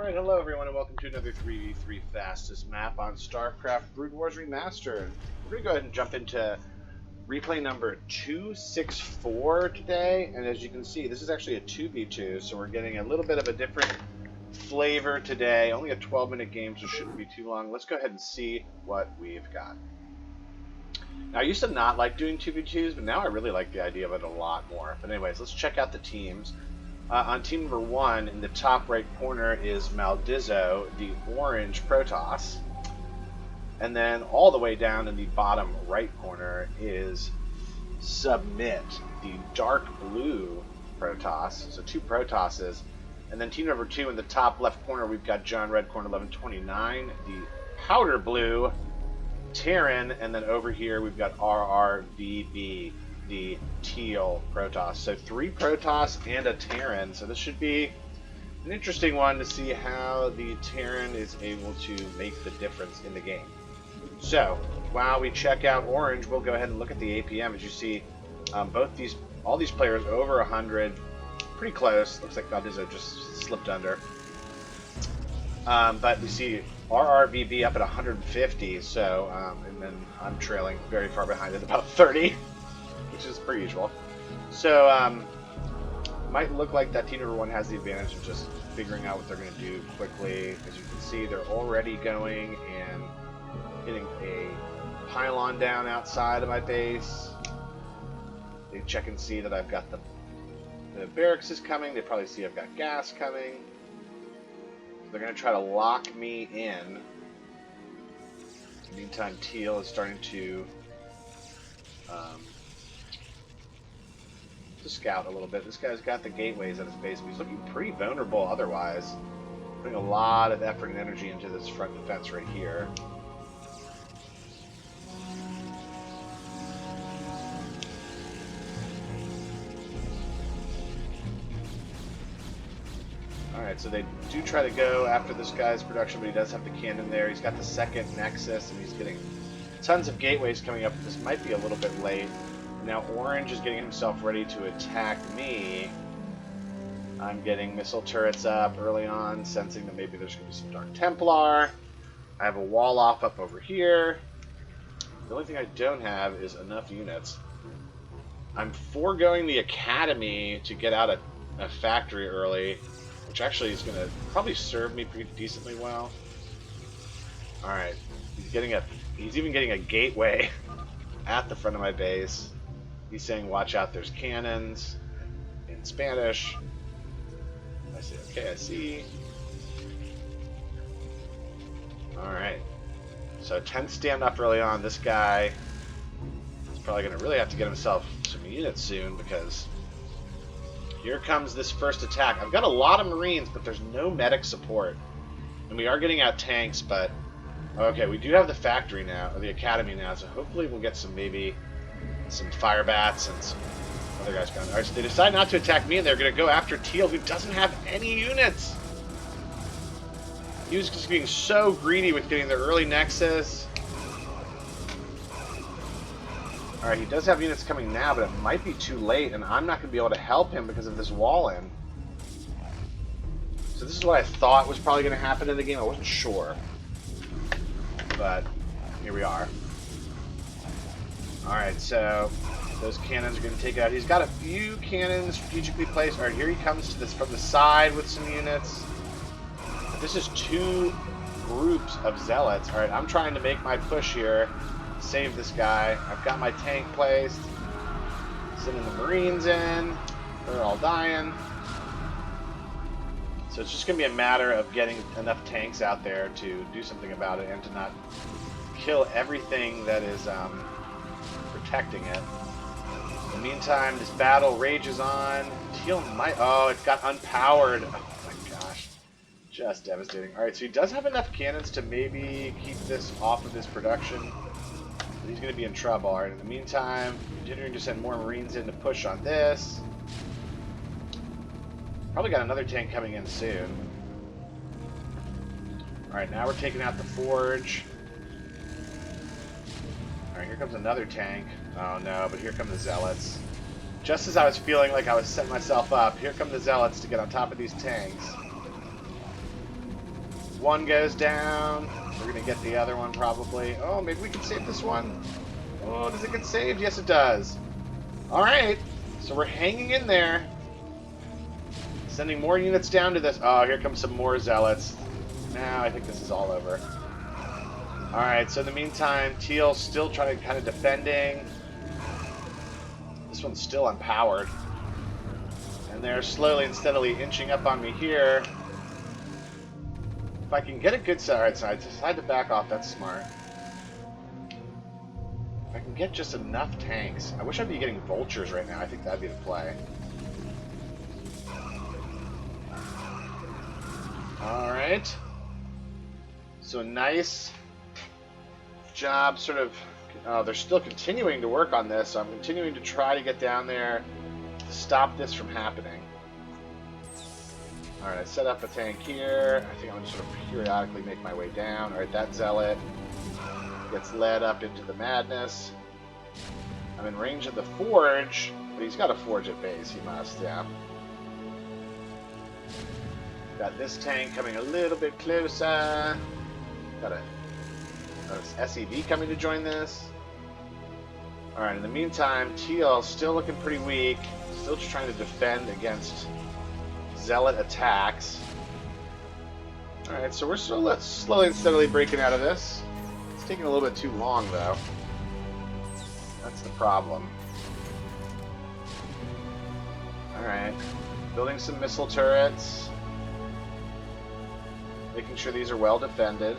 Alright, hello everyone and welcome to another 3v3 fastest map on StarCraft Brood Wars Remastered. We're going to go ahead and jump into replay number 264 today, and as you can see, this is actually a 2v2, so we're getting a little bit of a different flavor today. Only a 12-minute game, so it shouldn't be too long. Let's go ahead and see what we've got. Now, I used to not like doing 2v2s, but now I really like the idea of it a lot more. But anyways, let's check out the teams. On team number 1, in the top right corner is Maldizzo, the orange Protoss. And then all the way down in the bottom right corner is Submit, the dark blue Protoss. So 2 Protosses. And then team number 2, in the top left corner, we've got John Redcorn 1129, the powder blue Terran. And then over here, we've got RRVB, the teal Protoss. So 3 Protoss and a Terran. So this should be an interesting one to see how the Terran is able to make the difference in the game. So while we check out orange, we'll go ahead and look at the APM. As you see, all these players over 100, pretty close. Looks like Maldizzo just slipped under. But we see RRVB up at 150. So and then I'm trailing very far behind at about 30. Which is per usual. So, might look like that team number 1 has the advantage of just figuring out what they're going to do quickly. As you can see, they're already going and hitting a pylon down outside of my base. They check and see that I've got the barracks is coming. They probably see I've got gas coming. So they're going to try to lock me in. In the meantime, Teal is starting to scout a little bit. This guy's got the gateways at his base, but he's looking pretty vulnerable otherwise. Putting a lot of effort and energy into this front defense right here. Alright, so they do try to go after this guy's production, but he does have the cannon there. He's got the second Nexus, and he's getting tons of gateways coming up. This might be a little bit late. Now orange is getting himself ready to attack me. I'm getting missile turrets up early on, sensing that maybe there's going to be some Dark Templar. I have a wall off up over here. The only thing I don't have is enough units. I'm foregoing the academy to get out a factory early, which actually is going to probably serve me pretty decently well. Alright, he's even getting a gateway at the front of my base. He's saying, watch out, there's cannons in Spanish. I say, okay, I see. Alright. So 10 stand up early on. This guy is probably going to really have to get himself some units soon, because here comes this first attack. I've got a lot of Marines, but there's no medic support. And we are getting out tanks, but okay, we do have the factory now, or the academy now, so hopefully we'll get some fire bats and some other guys coming. Alright, so they decide not to attack me, and they're going to go after Teal, who doesn't have any units. He was just being so greedy with getting the early Nexus. Alright, he does have units coming now, but it might be too late, and I'm not going to be able to help him because of this wall in. So this is what I thought was probably going to happen in the game. I wasn't sure. But here we are. Alright, so those cannons are going to take it out. He's got a few cannons strategically placed. Alright, here he comes to this from the side with some units. But this is 2 groups of zealots. Alright, I'm trying to make my push here. Save this guy. I've got my tank placed. Sending the Marines in. They're all dying. So it's just going to be a matter of getting enough tanks out there to do something about it and to not kill everything that is protecting it. In the meantime, this battle rages on. Teal might... Oh, it got unpowered. Oh my gosh. Just devastating. Alright, so he does have enough cannons to maybe keep this off of his production. But he's going to be in trouble. Alright, in the meantime, continuing to send more Marines in to push on this. Probably got another tank coming in soon. Alright, now we're taking out the forge. Alright, here comes another tank. Oh no, but here come the zealots. Just as I was feeling like I was setting myself up, here come the zealots to get on top of these tanks. one goes down, we're going to get the other one probably. Oh, maybe we can save this one. Oh, does it get saved? Yes, it does. Alright, so we're hanging in there. Sending more units down to this. Oh, here comes some more zealots. Now I think this is all over. Alright, so in the meantime, Teal's still trying to kind of defending. This one's still unpowered. And they're slowly and steadily inching up on me here. If I can get a good set. Alright, so I decided to back off. That's smart. If I can get just enough tanks. I wish I'd be getting vultures right now. I think that'd be the play. Alright. So nice job sort of... they're still continuing to work on this, so I'm continuing to try to get down there to stop this from happening. Alright, I set up a tank here. I think I'm going to sort of periodically make my way down. Alright, that zealot gets led up into the madness. I'm in range of the forge, but he's got a forge at base. He must, yeah. Got this tank coming a little bit closer. Got a SEV coming to join this. Alright, in the meantime, Teal's still looking pretty weak. Still just trying to defend against zealot attacks. Alright, so we're still slowly and steadily breaking out of this. It's taking a little bit too long, though. That's the problem. Alright. Building some missile turrets. Making sure these are well defended.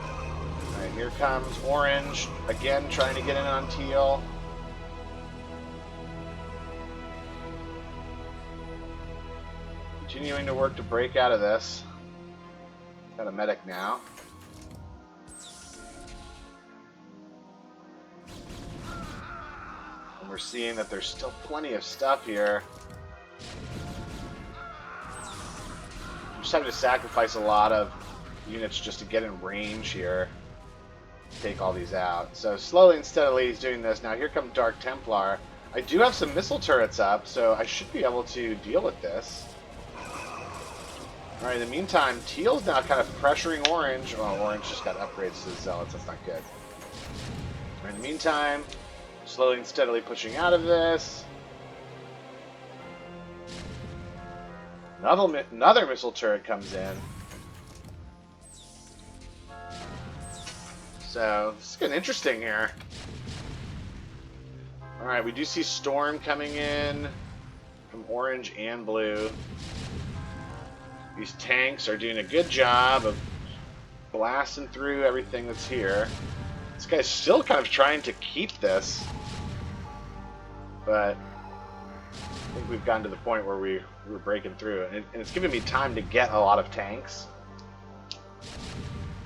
Alright, here comes Orange, again trying to get in on Teal. Continuing to work to break out of this. Got a medic now. And we're seeing that there's still plenty of stuff here. I'm just having to sacrifice a lot of units just to get in range here. Take all these out. So slowly and steadily he's doing this. Now here comes Dark Templar. I do have some missile turrets up, so I should be able to deal with this. Alright, in the meantime, Teal's now kind of pressuring Orange. Oh, Orange just got upgrades to the Zealots. That's not good. Alright, in the meantime, slowly and steadily pushing out of this. Another missile turret comes in. So, this is getting interesting here. Alright, we do see Storm coming in from Orange and Blue. These tanks are doing a good job of blasting through everything that's here. This guy's still kind of trying to keep this. But I think we've gotten to the point where we're breaking through. And it's giving me time to get a lot of tanks.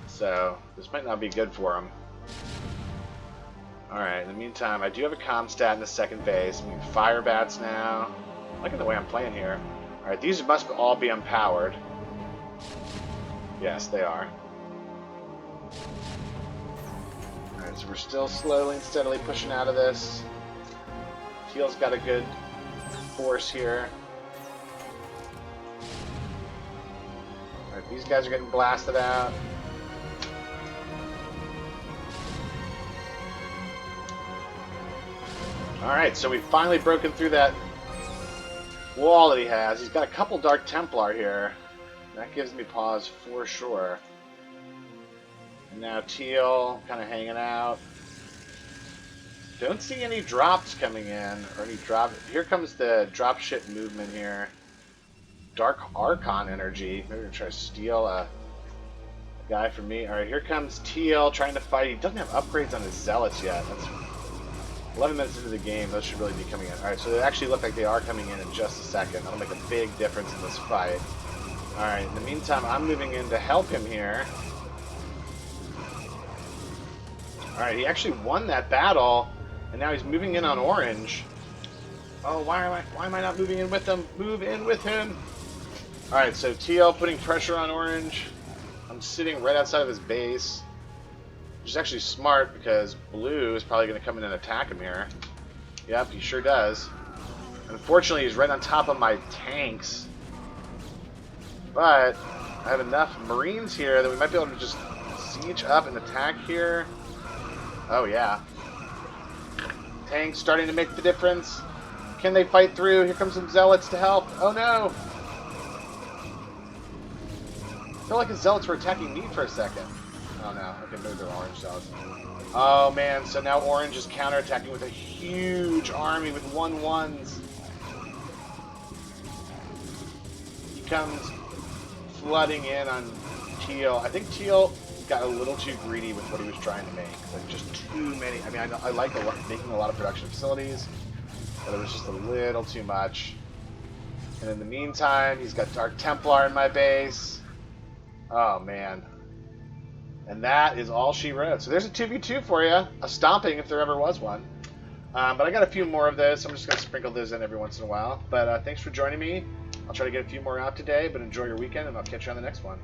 So, this might not be good for him. Alright, in the meantime, I do have a Comstat in the second base. I'm getting fire bats now. I'm liking the way I'm playing here. Alright, these must all be unpowered. Yes, they are. Alright, so we're still slowly and steadily pushing out of this. Teal's got a good force here. Alright, these guys are getting blasted out. Alright, so we've finally broken through that wall that he has. He's got a couple Dark Templar here. That gives me pause for sure. And now Teal kind of hanging out. Don't see any drops coming in, or any drop. Here comes the dropship movement here. Dark Archon energy. Maybe we're gonna try to steal a guy from me. Alright, here comes Teal trying to fight. He doesn't have upgrades on his Zealots yet. That's 11 minutes into the game. Those should really be coming in. Alright, so they actually look like they are coming in just a second. That'll make a big difference in this fight. Alright, in the meantime, I'm moving in to help him here. Alright, he actually won that battle, and now he's moving in on Orange. Oh, why am I not moving in with him? Move in with him! Alright, so Teal putting pressure on Orange. I'm sitting right outside of his base. Which is actually smart, because Blue is probably going to come in and attack him here. Yep, he sure does. Unfortunately, he's right on top of my tanks. But I have enough Marines here that we might be able to just siege up and attack here. Oh, yeah. Tanks starting to make the difference. Can they fight through? Here comes some Zealots to help. Oh, no. I feel like the Zealots were attacking me for a second. Oh, no. Okay, maybe they're Orange Zealots. Oh, man. So now Orange is counterattacking with a huge army with 1-1s. He comes flooding in on Teal. I think Teal got a little too greedy with what he was trying to make. Like, just too many. I mean, I like making a lot of production facilities, but it was just a little too much. And in the meantime, he's got Dark Templar in my base. Oh, man. And that is all she wrote. So there's a 2v2 for you. A stomping, if there ever was one. But I got a few more of those. So I'm just going to sprinkle those in every once in a while. But thanks for joining me. I'll try to get a few more out today, but enjoy your weekend, and I'll catch you on the next one.